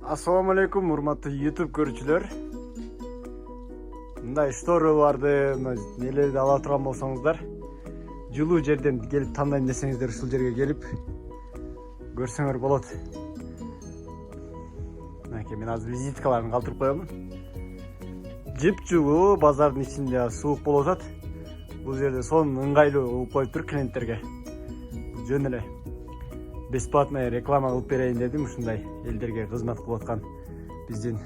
Assalamu alaikum, урматтуу YouTube көрүүчүлөр. Мындай штораларды, нелерди ала турган болсоңуздар, жылуу жерден келип тандайм десеңиздер, ушул жерге келип көрсөңөр болот. Мынакей мен азыр визиткаларын калтырып коёмун. Жыпжылуу, базардын ичинде суук болуп атат. Бул жерде сонун ыңгайлуу болуп коюптур клиенттерге. Жөн эле бесплатная реклама кылып берейин дедим, ушундай элдерге кызмат кылып аткан биздин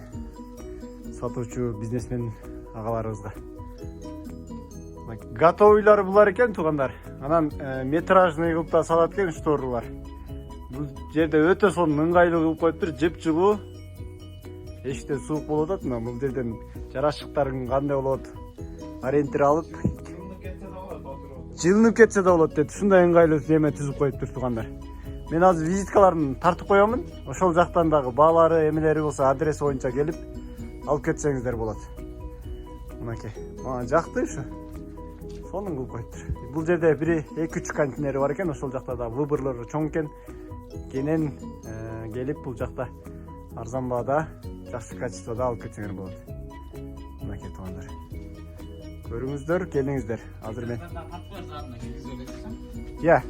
сатуучу бизнесмен агаларыбызга. Готовыйлар булар экен туугандар. Анан метражный кылып да салат экен шторлар. Бул жерде өтө сонун ыңгайлуу кылып коюптур, жыпжылуу. Эшикте суук болуп атат, мына бул жерден жарашыктарың кандай болот? Ориентир алып, жылынып кетсе да болот деп ушундай ыңгайлуу неме түзүп коюптур туугандар. Мен азыр визиткаларын тартып коёмун. Ошол жактан дагы баалары, эмелери болсо адрес боюнча келип алып кетсеңиздер болот. Мынакей, мага жакты ушу. Сонун кылып коюптур. Бул жерде 1-2-3 контейнери бар экен, ошол жакта да выборлору чоң экен. Кенен келип бул жакта арзан баада, жакшы качествода алып кетсеңер болот. Мынакей туугандар. Көрүңүздөр, келиңиздер. Азыр мен. Я.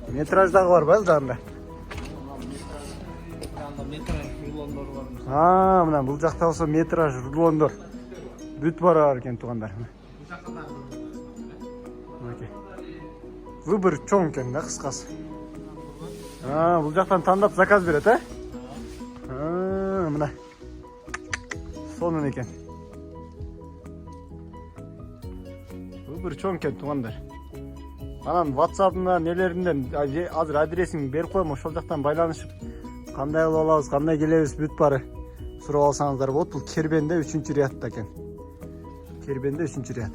Метраждагы бар ба жанында? Мына бул жакта болсо метраж рулондор бүт бар экен туугандар. Мынакей. Выбор чоң экен да, кыскасы. Бул жактан тандап заказ берет, мына. Сонун экен. Выбор чоң экен туугандар. Анан WhatsApp-ына нелеринден азыр адресин берип коем, ошол жактан байланышып, кандай кылып алабыз, кандай келебиз, бүт бары сурап алсаңыздар болот. Бул Кербенде 3-рядта экен. Кербенде 3-ряд.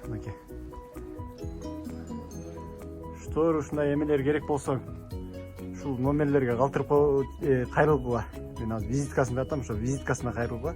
Мынакей. Штор ушундай эмелер керек болсо, ушул номерлерге калтырып кайрылгыла. Мен азыр визиткасын да атам, ошо визиткасына кайрылгыла.